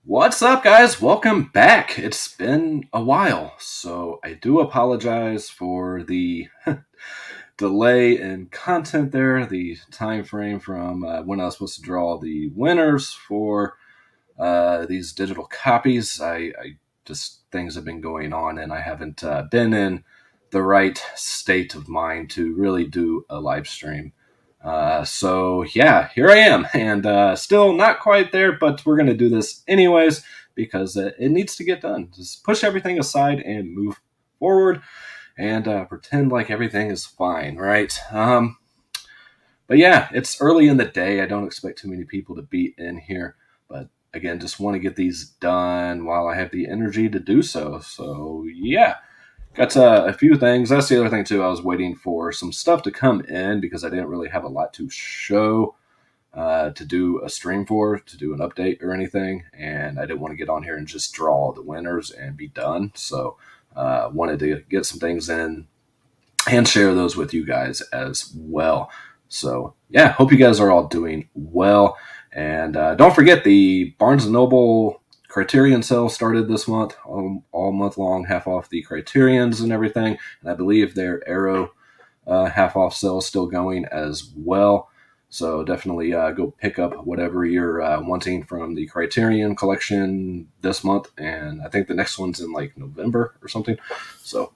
What's up, guys? Welcome back. It's been a while, so I do apologize for the delay in content there, the time frame from when I was supposed to draw the winners for these digital copies. I just things have been going on, and I haven't been in the right state of mind to really do a live stream. So yeah, here I am, and still not quite there, but we're gonna do this anyways because it needs to get done. Just push everything aside and move forward, and pretend like everything is fine, right? But yeah, it's early in the day. I don't expect too many people to be in here, but again, just want to get these done while I have the energy to do so. So yeah. Got a few things. That's the other thing too. I was waiting for some stuff to come in because I didn't really have a lot to show to do a stream for, to do an update or anything, and I didn't want to get on here and just draw the winners and be done. So wanted to get some things in and share those with you guys as well. So yeah, hope you guys are all doing well, and don't forget the Barnes & Noble Criterion sale started this month, all month long, half off the Criterions and everything. And I believe their Arrow half off sale is still going as well. So definitely go pick up whatever you're wanting from the Criterion collection this month. And I think the next one's in like November or something. So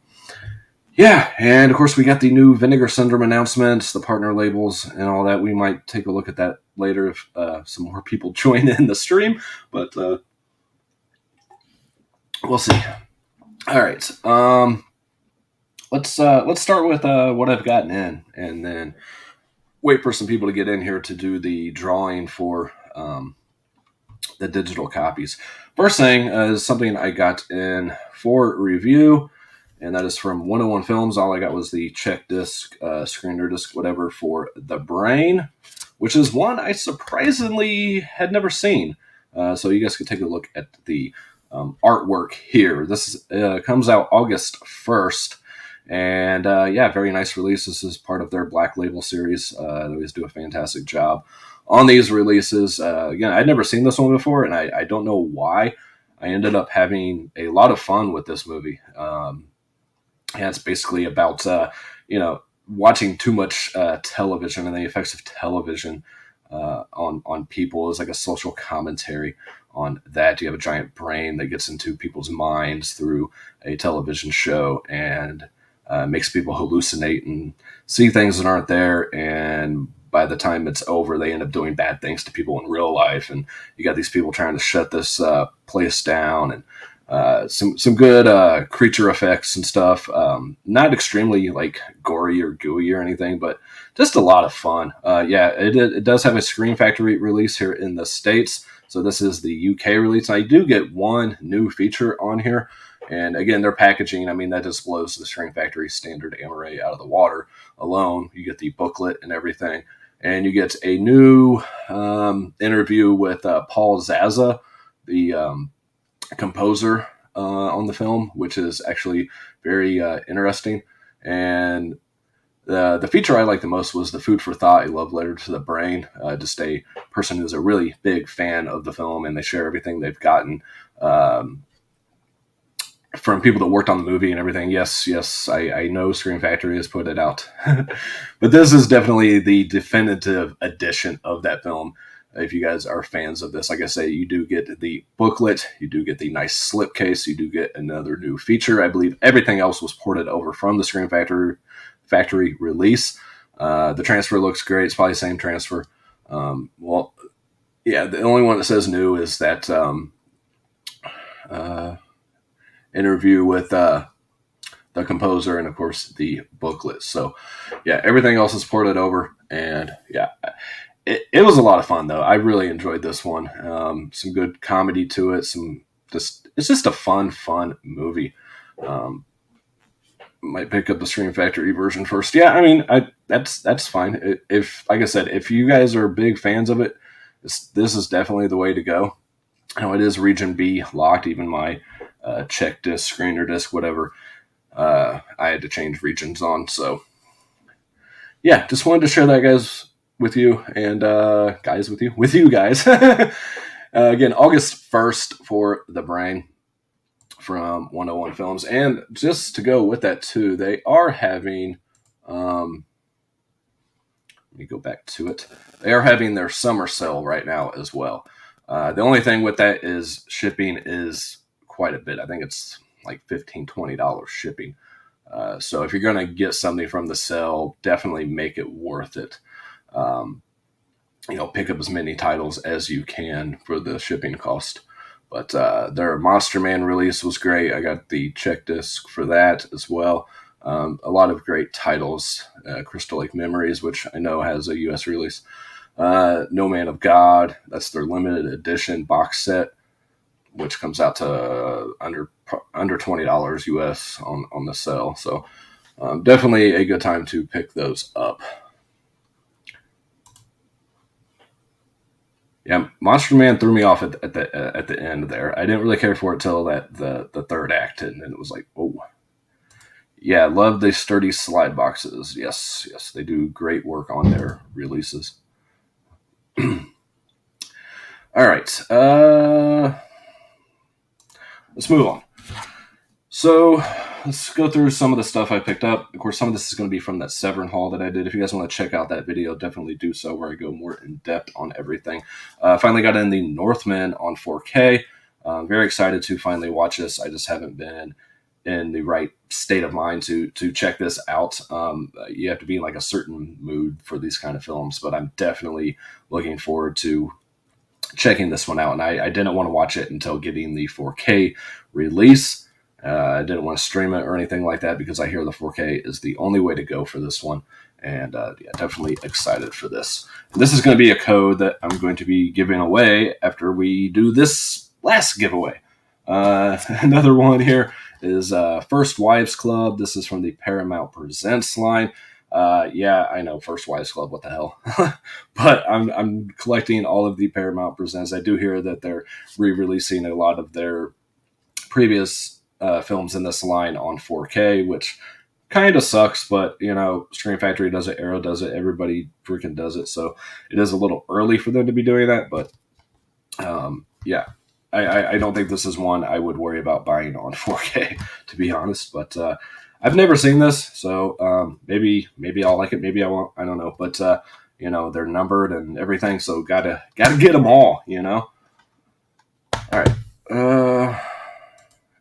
yeah, and of course we got the new Vinegar Syndrome announcements, the partner labels, and all that. We might take a look at that later if some more people join in the stream. But we'll see. All right. Let's start with what I've gotten in, and then wait for some people to get in here to do the drawing for the digital copies. First thing is something I got in for review, and that is from 101 Filmz. All I got was the check disc, screener disc, whatever, for The Brain, which is one I surprisingly had never seen. So you guys can take a look at the artwork here. This comes out August 1st, and yeah, very nice release. This is part of their Black Label series. They always do a fantastic job on these releases. Again, I'd never seen this one before, and I don't know why. I ended up having a lot of fun with this movie. Yeah, it's basically about watching too much television and the effects of television on people. Is like a social commentary on that. You have a giant brain that gets into people's minds through a television show and makes people hallucinate and see things that aren't there. And by the time it's over, they end up doing bad things to people in real life. And you got these people trying to shut this place down, and some good creature effects and stuff. Not extremely like gory or gooey or anything, but just a lot of fun. Yeah, it does have a Screen Factory release here in the States. So this is the UK release. I do get one new feature on here. And again, their packaging, I mean, that just blows the Screen Factory standard Amaray out of the water alone. You get the booklet and everything. And you get a new interview with Paul Zaza, the composer on the film, which is actually very interesting. And the feature I liked the most was the Food for Thought, a love letter to the brain. Just a person who's a really big fan of the film, and they share everything they've gotten from people that worked on the movie and everything. Yes, I know Screen Factory has put it out. But this is definitely the definitive edition of that film. If you guys are fans of this, like I say, you do get the booklet, you do get the nice slipcase, you do get another new feature. I believe everything else was ported over from the Screen Factory release. The transfer looks great. It's probably the same transfer. Well, yeah, the only one that says new is that interview with the composer, and of course the booklet. So yeah, everything else is ported over, and yeah, it was a lot of fun though. I really enjoyed this one. Some good comedy to it. It's just a fun movie. Might pick up the Screen Factory version first. Yeah, I mean, that's fine. If, like I said, if you guys are big fans of it, this is definitely the way to go. Now, it is Region B locked. Even my check disc, screener disc, whatever, I had to change regions on. So yeah, just wanted to share that, guys, with you, and with you guys. Again, August 1st for The Brain from 101 Films. And just to go with that too, they are having, let me go back to it. They are having their summer sale right now as well. The only thing with that is shipping is quite a bit. I think it's like $15-$20 shipping. So if you're going to get something from the sale, definitely make it worth it. Pick up as many titles as you can for the shipping cost. But their Monster Man release was great. I got the check disc for that as well. A lot of great titles. Crystal Lake Memories, which I know has a U.S. release. No Man of God. That's their limited edition box set, which comes out to under $20 U.S. on the sale. So definitely a good time to pick those up. Yeah, Monster Man threw me off at the end there. I didn't really care for it till the third act, and then it was like, oh, yeah, love the sturdy slide boxes. Yes, they do great work on their releases. All right, let's move on. So let's go through some of the stuff I picked up. Of course, some of this is going to be from that Severin haul that I did. If you guys want to check out that video, definitely do so, where I go more in depth on everything. Finally got in the Northman on 4K. Very excited to finally watch this. I just haven't been in the right state of mind to check this out. You have to be in like a certain mood for these kind of films, but I'm definitely looking forward to checking this one out. And I didn't want to watch it until getting the 4K release. I didn't want to stream it or anything like that because I hear the 4K is the only way to go for this one. And definitely excited for this. And this is going to be a code that I'm going to be giving away after we do this last giveaway. Another one here is First Wives Club. This is from the Paramount Presents line. Yeah, I know, First Wives Club, what the hell. But I'm collecting all of the Paramount Presents. I do hear that they're re-releasing a lot of their previous films in this line on 4K, which kind of sucks, but Screen Factory does it, Arrow does it, everybody freaking does it, so it is a little early for them to be doing that, but yeah, I don't think this is one I would worry about buying on 4K, to be honest, but I've never seen this, so maybe I'll like it, maybe I won't, I don't know, but they're numbered and everything, so gotta get them all, All right.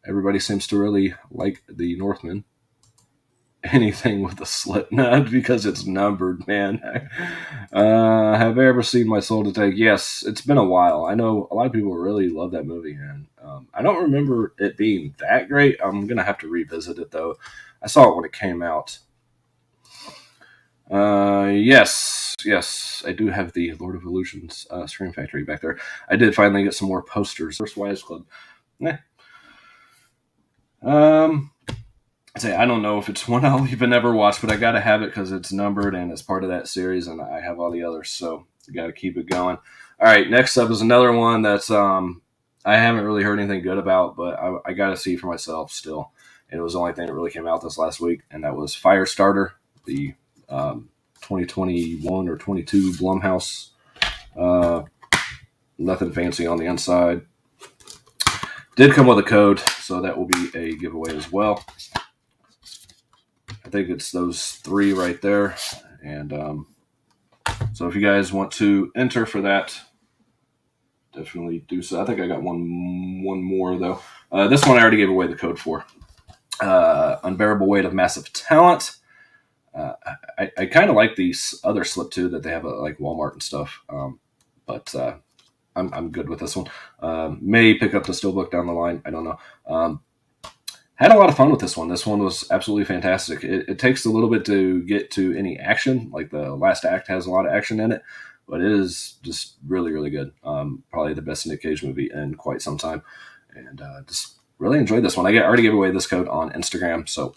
Everybody seems to really like the Northman. Anything with a slip nut because it's numbered, man. Have I ever seen My Soul to Take? Yes, it's been a while. I know a lot of people really love that movie, and I don't remember it being that great. I'm going to have to revisit it, though. I saw it when it came out. Yes, I do have the Lord of Illusions Screen Factory back there. I did finally get some more posters. First Wives Club. I don't know if it's one I'll even ever watch, but I gotta have it because it's numbered and it's part of that series, and I have all the others, so you gotta keep it going. All right, next up is another one that's I haven't really heard anything good about, but I gotta see for myself still. And it was the only thing that really came out this last week, and that was Firestarter, the 2021 or 22 Blumhouse. Nothing fancy on the inside. Did come with a code, so that will be a giveaway as well. I think it's those three right there. And so if you guys want to enter for that, definitely do so. I think I got one more, though. This one I already gave away the code for. Unbearable Weight of Massive Talent. I kind of like the other slip, too, that they have at like Walmart and stuff. But I'm good with this one. May pick up the Steelbook down the line. I don't know. Had a lot of fun with this one. This one was absolutely fantastic. It takes a little bit to get to any action. Like the last act has a lot of action in it, but it is just really, really good. Probably the best Nick Cage movie in quite some time. And just really enjoyed this one. I already gave away this code on Instagram. So,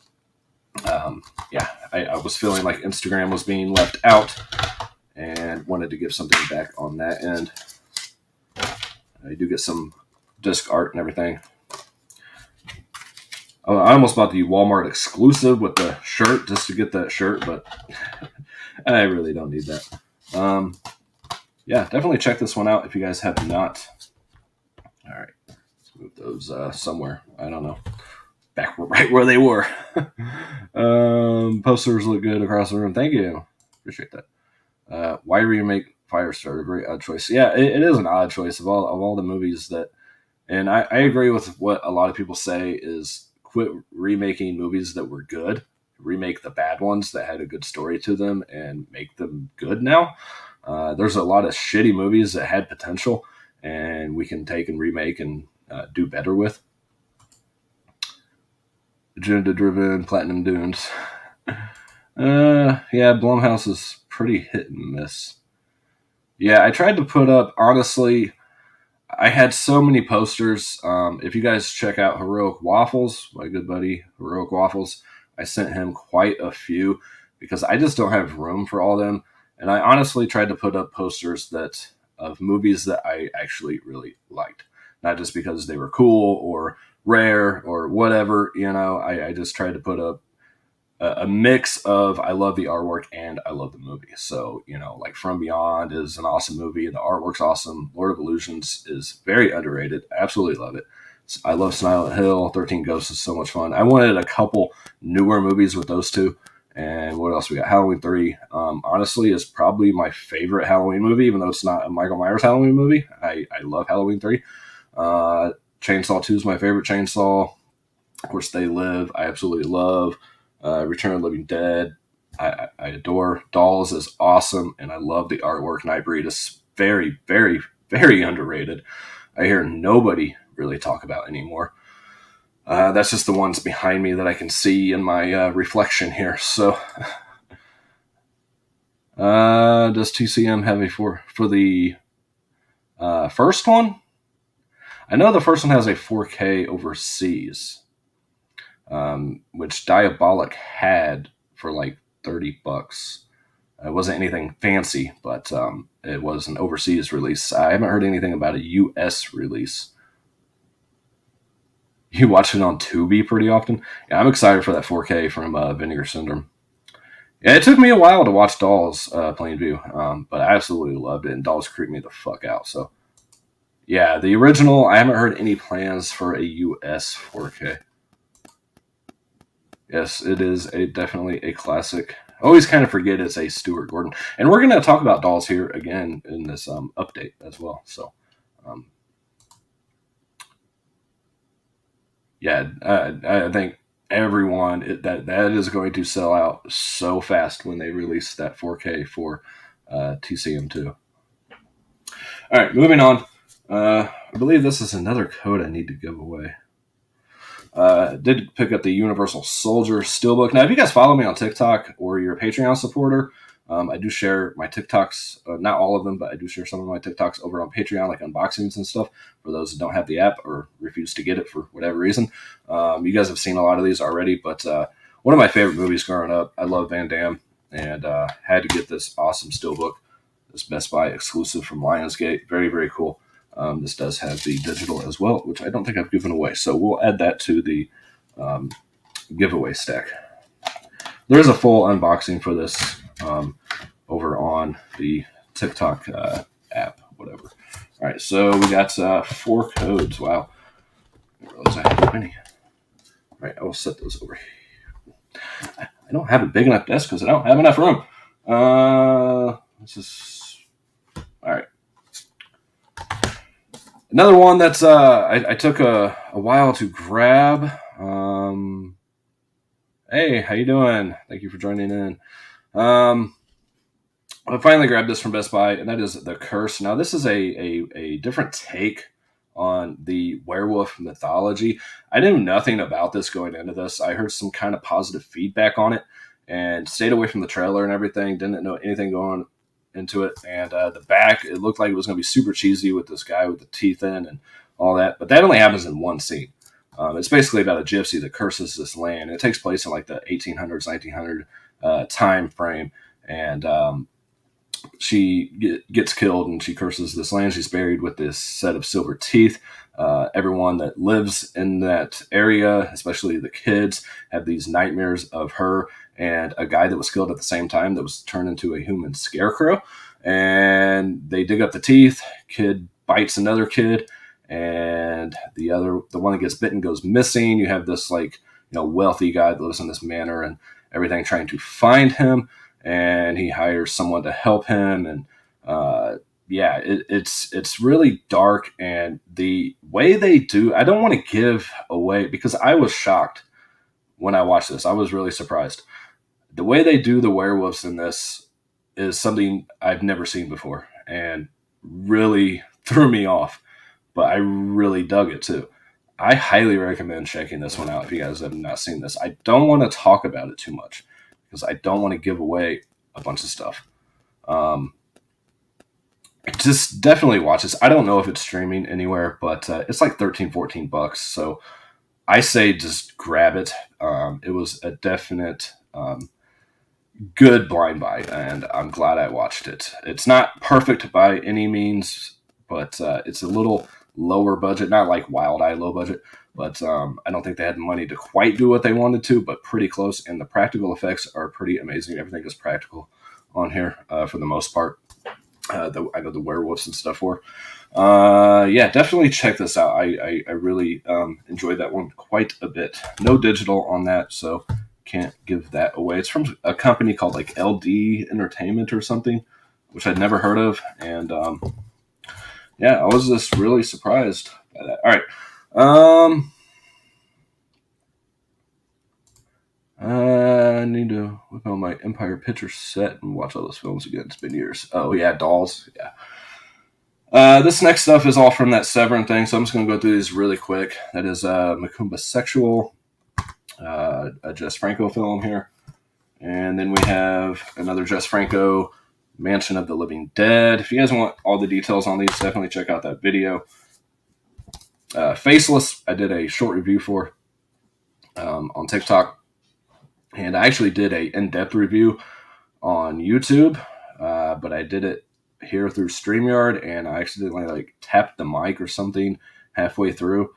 yeah, I was feeling like Instagram was being left out and wanted to give something back on that end. I do get some disc art and everything. I almost bought the Walmart exclusive with the shirt just to get that shirt, but I really don't need that. Yeah, definitely check this one out if you guys have not. All right, let's move those somewhere. I don't know, back right where they were. Posters look good across the room. Thank you, appreciate that. Why remake Firestarter? Very odd choice. Yeah, it is an odd choice of all the movies that. And I agree with what a lot of people say is quit remaking movies that were good. Remake the bad ones that had a good story to them and make them good now. There's a lot of shitty movies that had potential and we can take and remake and do better with. Agenda driven, Platinum Dunes. Yeah, Blumhouse is pretty hit and miss. Yeah, I tried to put up, honestly, I had so many posters. If you guys check out Heroic Waffles, my good buddy Heroic Waffles, I sent him quite a few because I just don't have room for all of them. And I honestly tried to put up posters that of movies that I actually really liked, not just because they were cool or rare or whatever. I just tried to put up a mix of I love the artwork and I love the movie. So, like From Beyond is an awesome movie. The artwork's awesome. Lord of Illusions is very underrated. I absolutely love it. I love Silent Hill. 13 Ghosts is so much fun. I wanted a couple newer movies with those two. And what else we got? Halloween 3, honestly, is probably my favorite Halloween movie, even though it's not a Michael Myers Halloween movie. I love Halloween 3. Chainsaw 2 is my favorite Chainsaw. Of course, They Live, I absolutely love. Return of the Living Dead, I adore. Dolls is awesome, and I love the artwork. Nightbreed is very, very, very underrated. I hear nobody really talk about anymore. That's just the ones behind me that I can see in my reflection here. So, does TCM have a for the first one? I know the first one has a 4K overseas. Which Diabolic had for like $30. It wasn't anything fancy, but it was an overseas release. I haven't heard anything about a US release. You watch it on Tubi pretty often? Yeah, I'm excited for that 4K from Vinegar Syndrome. Yeah, it took me a while to watch Dolls Plainview, but I absolutely loved it, and Dolls creeped me the fuck out. So, yeah, the original, I haven't heard any plans for a US 4K. Yes, it is definitely a classic. I always kind of forget it's a Stuart Gordon. And we're going to talk about Dolls here again in this update as well. So, yeah, I think everyone, that is going to sell out so fast when they release that 4K for TCM2. All right, moving on. I believe this is another code I need to give away. Did pick up the Universal Soldier Steelbook. Now, if you guys follow me on TikTok or you're a Patreon supporter, I do share my TikToks, not all of them, but I do share some of my TikToks over on Patreon, like unboxings and stuff, for those that don't have the app or refuse to get it for whatever reason. You guys have seen a lot of these already, but one of my favorite movies growing up, I love Van Damme, and had to get this awesome Steelbook, this Best Buy exclusive from Lionsgate. Very, very cool. This does have the digital as well, which I don't think I've given away. So we'll add that to the giveaway stack. There's a full unboxing for this over on the TikTok app, whatever. All right, so we got 4 codes. Wow. I didn't realize I had many. All right, I will set those over here. I don't have a big enough desk because I don't have enough room. This is... All right. Another one that's I took a while to grab. Hey, how you doing? Thank you for joining in. I finally grabbed this from Best Buy, and that is The Curse. Now, this is a different take on the werewolf mythology. I knew nothing about this going into this. I heard some kind of positive feedback on it and stayed away from the trailer and everything. Didn't know anything going into it. And the back, it looked like it was going to be super cheesy with this guy with the teeth in and all that. But that only happens in one scene. It's basically about a gypsy that curses this land. It takes place in like the 1800s, 1900 time frame. And she gets killed and she curses this land. She's buried with this set of silver teeth. Everyone that lives in that area, especially the kids, have these nightmares of her and a guy that was killed at the same time that was turned into a human scarecrow. And they dig up the teeth. Kid bites another kid. and the one that gets bitten goes missing. You have this wealthy guy that lives in this manor and everything trying to find him, and he hires someone to help him. And it's really dark, and the way they do, I don't want to give away because I was shocked when I watched this. I was really surprised. The way they do the werewolves in this is something I've never seen before, and really threw me off, but I really dug it too. I highly recommend checking this one out if you guys have not seen this. I don't want to talk about it too much because I don't want to give away a bunch of stuff. Just definitely watch this. I don't know if it's streaming anywhere, but it's like $13-14. So I say just grab it. It was a definite good blind buy, and I'm glad I watched it. It's not perfect by any means, but it's a little lower budget, not like Wild Eye low budget, but I don't think they had money to quite do what they wanted to, but pretty close. And the practical effects are pretty amazing. Everything is practical on here for the most part. I know the werewolves and stuff were. Definitely check this out. I really enjoyed that one quite a bit. No digital on that, so can't give that away. It's from a company called like LD Entertainment or something, which I'd never heard of. And I was just really surprised by that. All right. I need to whip out my Empire Picture set and watch all those films again. It's been years. Oh, yeah, Dolls. Yeah. This next stuff is all from that Severin thing, so I'm just going to go through these really quick. That is Macumba Sexual, a Jess Franco film here. And then we have another Jess Franco, Mansion of the Living Dead. If you guys want all the details on these, definitely check out that video. Faceless, I did a short review for on TikTok. And I actually did a in-depth review on YouTube, but I did it here through StreamYard, and I accidentally tapped the mic or something halfway through,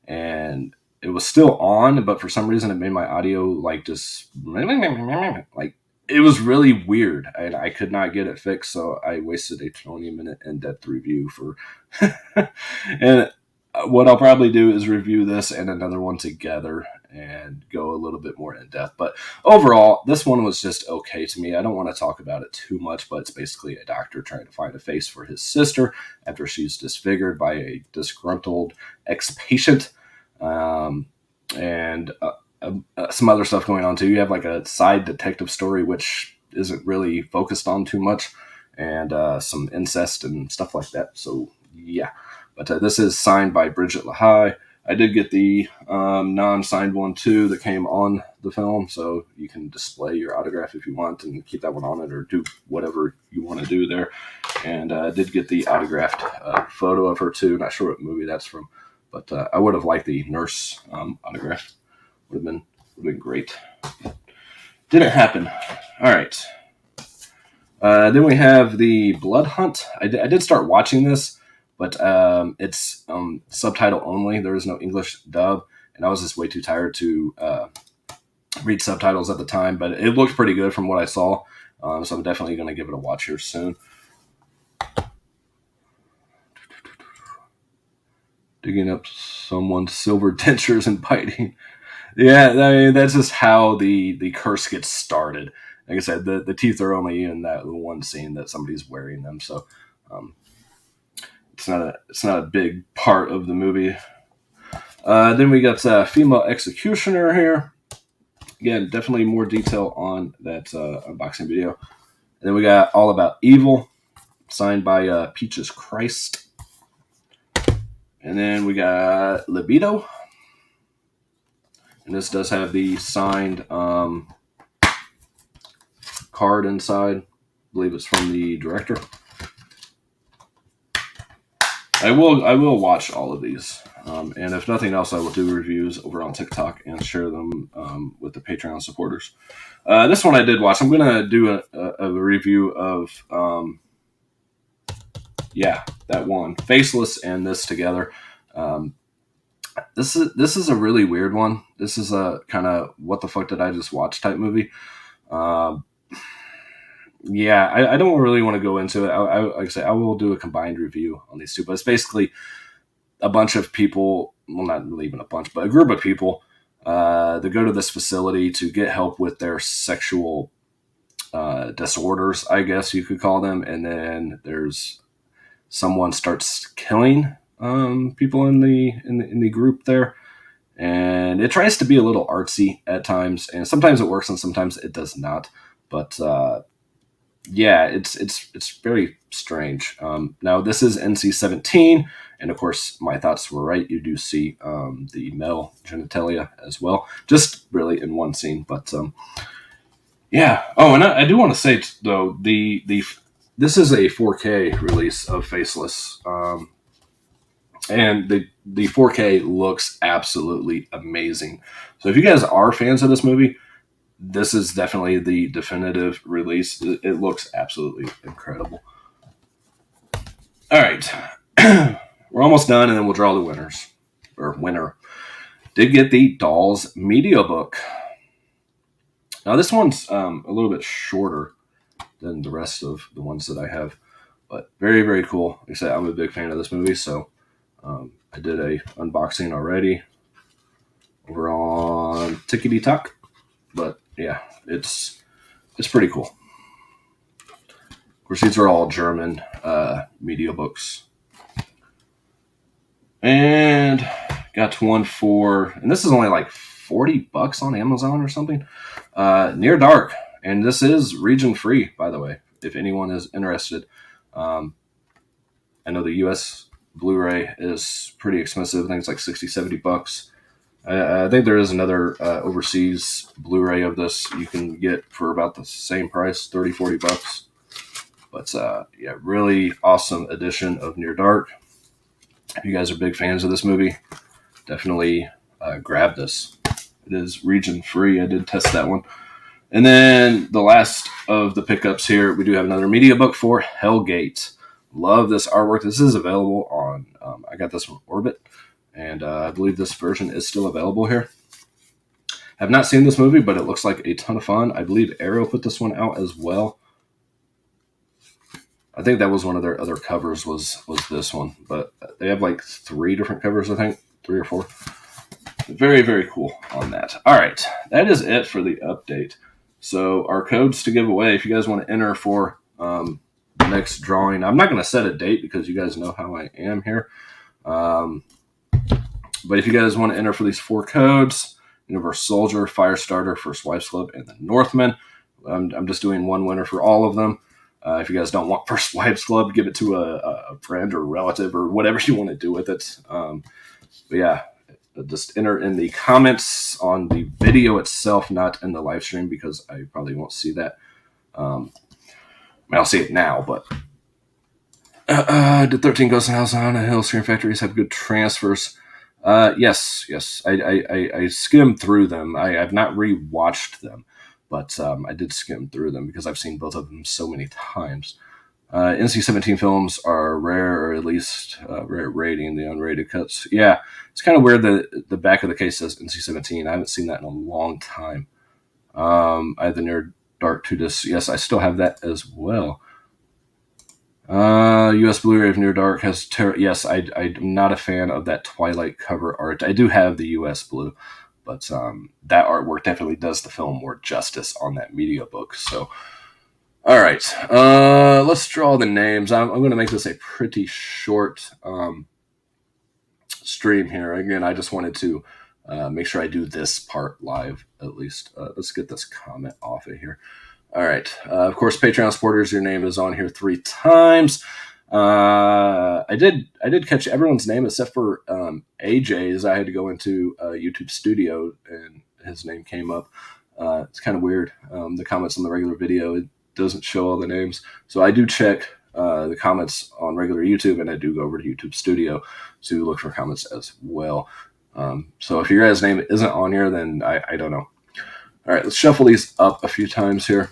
and it was still on, but for some reason it made my audio just it was really weird, and I could not get it fixed, so I wasted a 20-minute in-depth review for and what I'll probably do is review this and another one together and go a little bit more in depth. But overall, this one was just okay to me. I don't want to talk about it too much, but it's basically a doctor trying to find a face for his sister after she's disfigured by a disgruntled ex-patient. And some other stuff going on too. You have a side detective story, which isn't really focused on too much, and some incest and stuff like that. So yeah. But this is signed by Bridget LaHaye. I did get the non-signed one too that came on the film, so you can display your autograph if you want and keep that one on it or do whatever you want to do there. And I did get the autographed photo of her too. Not sure what movie that's from, but I would have liked the nurse autograph. Would have been great. Didn't happen. All right. Then we have the Blood Hunt. I did start watching this, but it's subtitle only. There is no English dub, and I was just way too tired to read subtitles at the time, but it looked pretty good from what I saw, so I'm definitely going to give it a watch here soon. Digging up someone's silver dentures and biting. Yeah, I mean, that's just how the curse gets started. Like I said, the teeth are only in that one scene that somebody's wearing them, so it's not a big part of the movie. Then we got Female Executioner here. Again, definitely more detail on that unboxing video. And then we got All About Evil, signed by Peaches Christ. And then we got Libido. And this does have the signed card inside. I believe it's from the director. I will watch all of these. And if nothing else, I will do reviews over on TikTok and share them with the Patreon supporters. This one I did watch. I'm going to do a review of, that one. Faceless and this together. This is a really weird one. This is a kind of what the fuck did I just watch type movie. I don't really want to go into it. Like I say, I will do a combined review on these two, but it's basically a bunch of people, well, not really even a bunch, but a group of people that go to this facility to get help with their sexual disorders, I guess you could call them. And then there's someone starts killing people in the group there, and it tries to be a little artsy at times, and sometimes it works and sometimes it does not. But yeah, it's very strange. Now this is NC-17, and of course my thoughts were right. You do see the male genitalia as well, just really in one scene. But yeah. Oh, and I do want to say though, the this is a 4K release of Faceless, and the 4K looks absolutely amazing. So if you guys are fans of this movie, this is definitely the definitive release. It looks absolutely incredible. All right, we're almost done, and then we'll draw the winners. Or winner did get the Dolls Media Book. Now this one's a little bit shorter than the rest of the ones that I have, but very, very cool. Like I said, I'm a big fan of this movie, so I did a unboxing already over on Tickety Talk, but yeah, it's pretty cool. Of course, these are all German media books, and got one for, and this is only like $40 on Amazon or something. Near Dark, and this is region free, by the way, if anyone is interested. I know the US Blu-ray is pretty expensive. I think it's like $60-$70. I think there is another overseas Blu-ray of this you can get for about the same price, $30-$40. But yeah, really awesome edition of Near Dark. If you guys are big fans of this movie, definitely grab this. It is region free. I did test that one. And then the last of the pickups here, we do have another media book for Hellgate. Love this artwork. This is available on, I got this from Orbit, and I believe this version is still available here. Have not seen this movie, but it looks like a ton of fun. I believe Arrow put this one out as well. I think that was one of their other covers was this one, but they have like 3 different covers, I think, 3 or 4. Very, very cool on that. All right, that is it for the update. So our codes to give away, if you guys want to enter for the next drawing, I'm not going to set a date because you guys know how I am here. But if you guys want to enter for these 4 codes, Universe Soldier, Firestarter, First Wives Club, and the Northman, I'm just doing one winner for all of them. If you guys don't want First Wives Club, give it to a friend or relative or whatever you want to do with it. But yeah, just enter in the comments on the video itself, not in the live stream, because I probably won't see that. I'll see it now, but did 13 Ghosts in House on a Hill Screen Factories have good transfers? Yes. I skimmed through them. I've not rewatched them, but I did skim through them because I've seen both of them so many times. NC-17 films are rare, or at least rare rating, the unrated cuts. Yeah, it's kind of weird that the back of the case says NC-17. I haven't seen that in a long time. I have the Near Dark 2 discs. Yes, I still have that as well. US Blu-ray of Near Dark has yes, I'm not a fan of that Twilight cover art. I do have the US Blue, but that artwork definitely does the film more justice on that media book. So, all right, let's draw the names. I'm going to make this a pretty short stream here. Again, I just wanted to make sure I do this part live at least. Let's get this comment off of here. All right. Of course, Patreon supporters, your name is on here 3 times. I did catch everyone's name except for AJ's. I had to go into YouTube Studio and his name came up. It's kind of weird. The comments on the regular video, it doesn't show all the names. So I do check the comments on regular YouTube, and I do go over to YouTube Studio to look for comments as well. So if your guys' name isn't on here, then I don't know. All right, let's shuffle these up a few times here.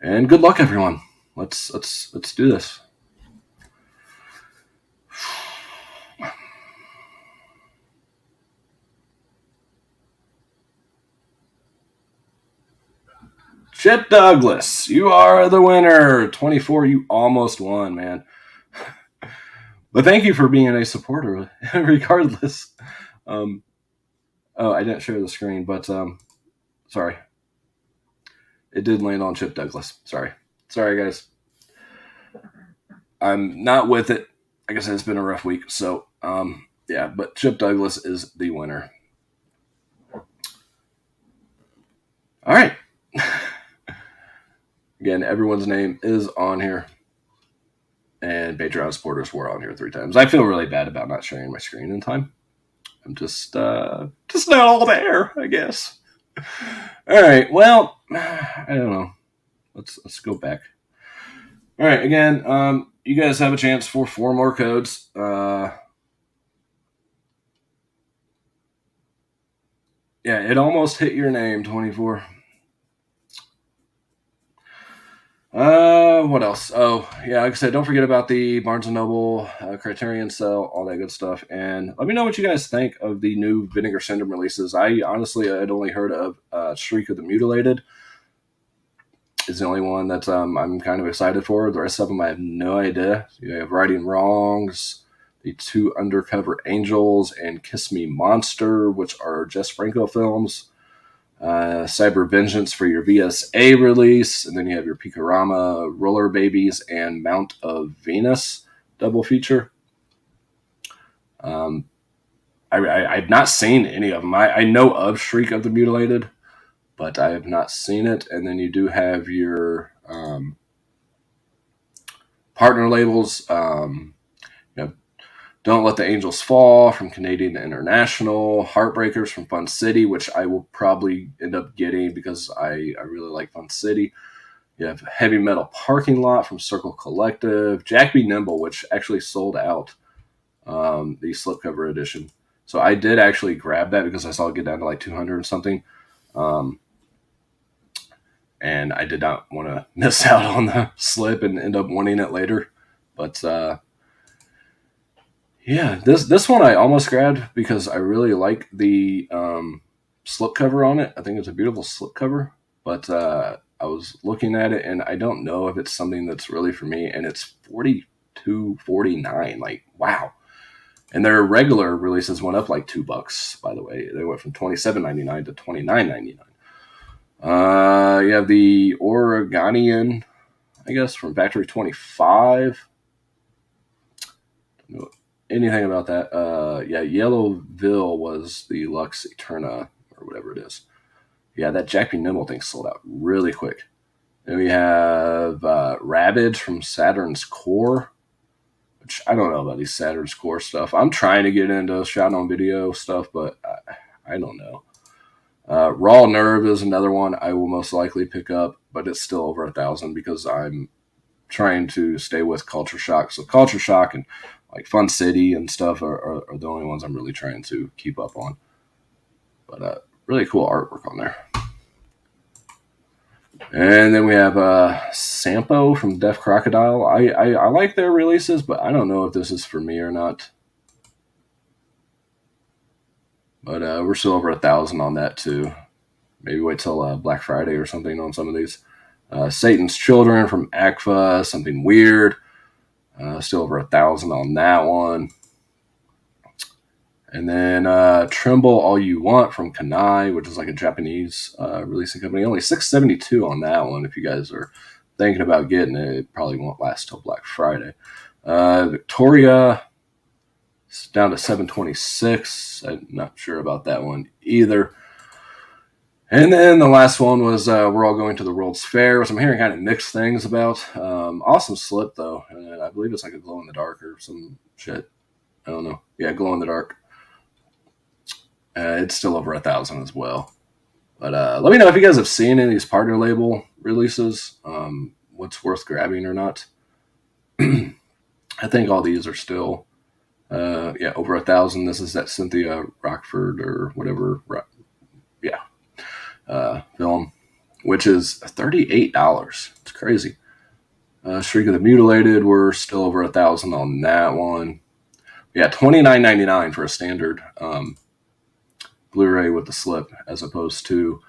And good luck, everyone. Let's do this. Chip Douglas, you are the winner. 24, you almost won, man. But thank you for being a supporter, regardless. Um, oh, I didn't share the screen, but sorry, it did land on Chip Douglas. Sorry, guys. I'm not with it. Like I said, it's been a rough week. So, yeah, but Chip Douglas is the winner. All right. Again, everyone's name is on here. And Patreon supporters were on here 3 times. I feel really bad about not sharing my screen in time. I'm just not all there, I guess. All right. Well, I don't know. Let's go back. All right. Again, you guys have a chance for 4 more codes. Yeah, it almost hit your name, 24. What else? Oh, yeah, like I said, don't forget about the Barnes & Noble, Criterion sale, all that good stuff. And let me know what you guys think of the new Vinegar Syndrome releases. I honestly had only heard of Shriek of the Mutilated. Is the only one that I'm kind of excited for. The rest of them I have no idea. You have Righting Wrongs, the 2 Undercover Angels, and Kiss Me Monster, which are Jess Franco films. Cyber Vengeance for your VSA release, and then you have your Picorama, Roller Babies, and Mount of Venus double feature. I've not seen any of them. I know of Shriek of the Mutilated, but I have not seen it. And then you do have your partner labels. You know, Don't Let the Angels Fall from Canadian International, Heartbreakers from Fun City, which I will probably end up getting because I really like Fun City. You have Heavy Metal Parking Lot from Circle Collective, Jack Be Nimble, which actually sold out, the slipcover edition. So I did actually grab that because I saw it get down to like 200 or something. And I did not want to miss out on the slip and end up wanting it later. But yeah, this one I almost grabbed because I really like the slipcover on it. I think it's a beautiful slipcover. But I was looking at it and I don't know if it's something that's really for me. And it's $42.49. Like, wow. And their regular releases went up like $2, by the way. They went from $27.99 to $29.99. You have the Oregonian, I guess, from Factory 25. Don't know anything about that. Yeah, Yellowville was the Lux Eterna, or whatever it is. Yeah, that Jack Be Nimble thing sold out really quick. Then we have Ravage from Saturn's Core, which I don't know about these Saturn's Core stuff. I'm trying to get into shot on video stuff, but I don't know. Raw Nerve is another one I will most likely pick up, but it's still over 1,000 because I'm trying to stay with Culture Shock. So Culture Shock and like Fun City and stuff are the only ones I'm really trying to keep up on. But really cool artwork on there. And then we have Sampo from Deaf Crocodile. I like their releases, but I don't know if this is for me or not. But we're still over 1,000 on that too. Maybe wait till Black Friday or something on some of these. Satan's Children from ACFA, Something Weird. Still over 1,000 on that one. And then Tremble All You Want from Kanai, which is like a Japanese releasing company. Only $6.72 on that one. If you guys are thinking about getting it, it probably won't last till Black Friday. Victoria, it's down to $7.26. I'm not sure about that one either. And then the last one was We're All Going to the World's Fair, which I'm hearing kind of mixed things about. Awesome slip, though. And I believe it's like a glow-in-the-dark or some shit. I don't know. Yeah, glow-in-the-dark. It's still over 1,000 as well. But let me know if you guys have seen any of these partner label releases, what's worth grabbing or not. I think all these are still, over 1,000. This is that Cynthia Rockford or whatever, film, which is $38. It's crazy. Shriek of the Mutilated, we're still over 1,000 on that one. Yeah, $29.99 for a standard Blu-ray with the slip, as opposed to,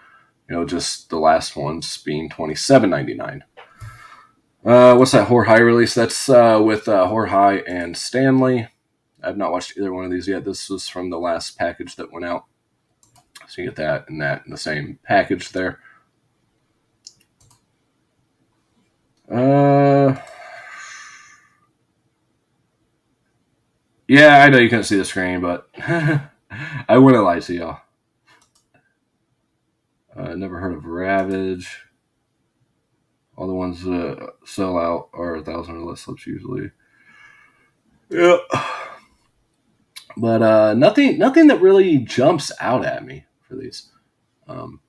just the last ones being $27.99. What's that Hor High release? That's with Hor High and Stanley. I've not watched either one of these yet. This was from the last package that went out. So you get that and that in the same package there. Yeah, I know you couldn't see the screen, but I wouldn't lie to y'all. Never heard of Ravage. All the ones that sell out are 1,000 or less slips usually. Yeah, but nothing that really jumps out at me for these. Um,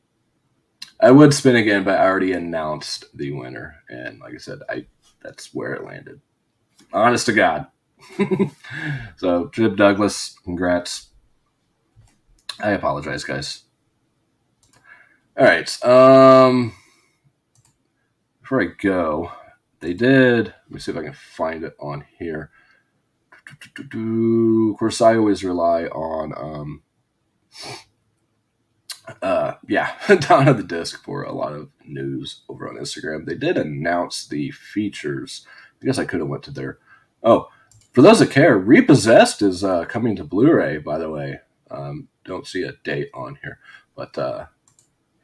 I would spin again, but I already announced the winner, and like I said, that's where it landed. Honest to God. So, Jib Douglas, congrats. I apologize, guys. All right. Before I go, they did. Let me see if I can find it on here. Of course, I always rely on Down of the Disc for a lot of news over on Instagram. They did announce the features. I guess I could have went to their. Oh, for those that care, Repossessed is coming to Blu-ray. By the way, don't see a date on here, but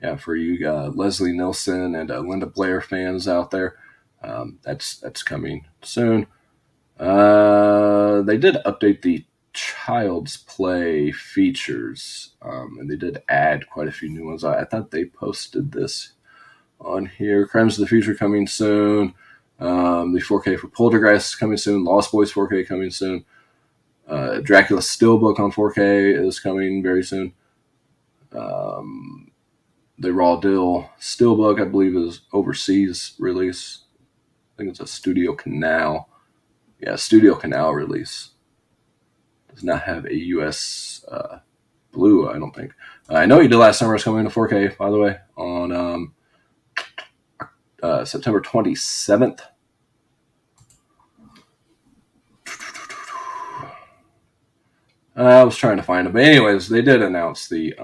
yeah, for you Leslie Nielsen and Linda Blair fans out there, that's coming soon. They did update the Child's Play features, and they did add quite a few new ones. I thought they posted this on here. Crimes of the Future coming soon. The 4K for Poltergeist coming soon. Lost Boys 4K coming soon. Dracula Steelbook on 4K is coming very soon. The Raw Deal Steelbook, I believe, is overseas release. I think it's a Studio Canal. Yeah, Studio Canal release. Does not have a US Blue, I don't think. I know You Did Last Summer is coming to 4K, by the way, on September 27th. I was trying to find it. But anyways, they did announce the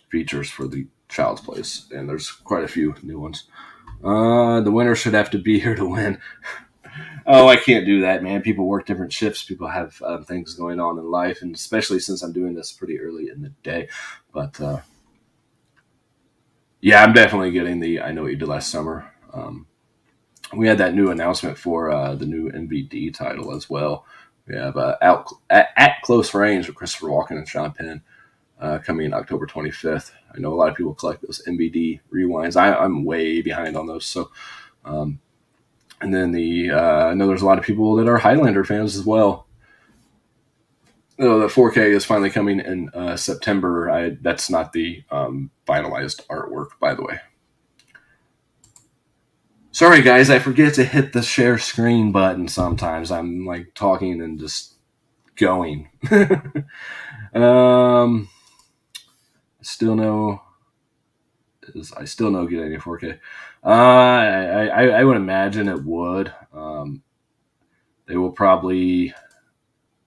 features for the Child's Place, and there's quite a few new ones. The winner should have to be here to win. Oh, I can't do that, man. People work different shifts. People have things going on in life, and especially since I'm doing this pretty early in the day. But yeah, I'm definitely getting the I Know What You Did Last Summer. We had that new announcement for the new NBD title as well. We have at Close Range with Christopher Walken and Sean Penn coming October 25th. I know a lot of people collect those NBD rewinds. I'm way behind on those. So, and then I know there's a lot of people that are Highlander fans as well. The 4K is finally coming in September. That's not the finalized artwork, by the way. Sorry, guys, I forget to hit the share screen button sometimes. I'm like talking and just going. Still no get any 4K. I would imagine it would. They will probably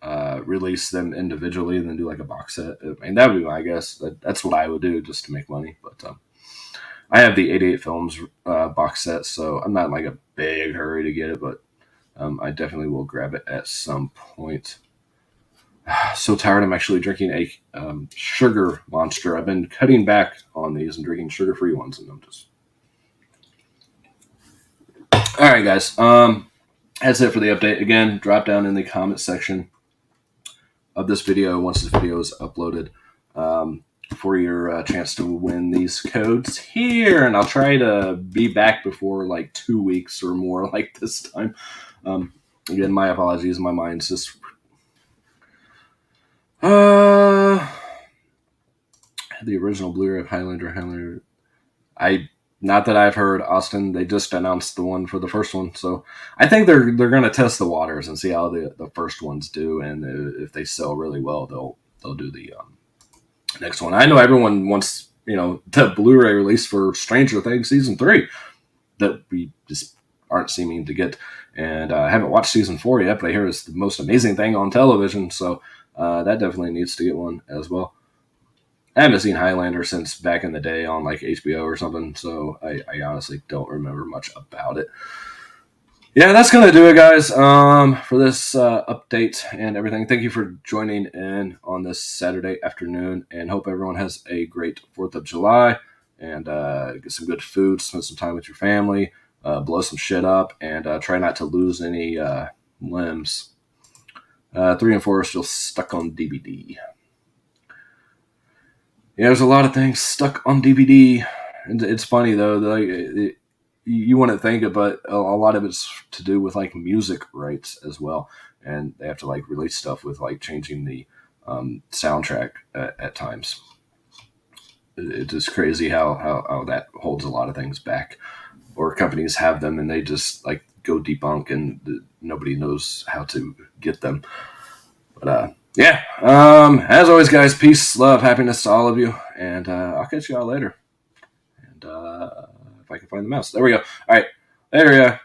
release them individually and then do like a box set. I mean, that would be my guess. That's what I would do just to make money. But I have the 88 Filmz box set, so I'm not in like a big hurry to get it, but I definitely will grab it at some point. So tired. I'm actually drinking a sugar monster. I've been cutting back on these and drinking sugar-free ones, and I'm just... All right, guys. That's it for the update. Again, drop down in the comment section of this video once this video is uploaded for your chance to win these codes here. And I'll try to be back before like 2 weeks or more like this time. Again, my apologies. My mind's just... the original Blu-ray of Highlander. Not that I've heard, Austin. They just announced the one for the first one, so I think they're going to test the waters and see how the first ones do, and if they sell really well, they'll do the next one. I know everyone wants the Blu-ray release for Stranger Things season 3 that we just aren't seeming to get, and I haven't watched season 4 yet, but I hear it's the most amazing thing on television, so that definitely needs to get one as well. I haven't seen Highlander since back in the day on like HBO or something, so I honestly don't remember much about it. Yeah, that's gonna do it, guys. For this update and everything. Thank you for joining in on this Saturday afternoon, and hope everyone has a great Fourth of July and get some good food, spend some time with your family, blow some shit up, and try not to lose any limbs. 3 and 4 are still stuck on DVD. Yeah, there's a lot of things stuck on DVD. And it's funny though, you wouldn't think it, but a lot of it's to do with like music rights as well, and they have to like release stuff with like changing the soundtrack at times. It's just crazy how that holds a lot of things back, or companies have them and they just like go debunk and nobody knows how to get them. But yeah, as always, guys, peace, love, happiness to all of you, and I'll catch y'all later. And if I can find the mouse, there we go. All right, later, yeah.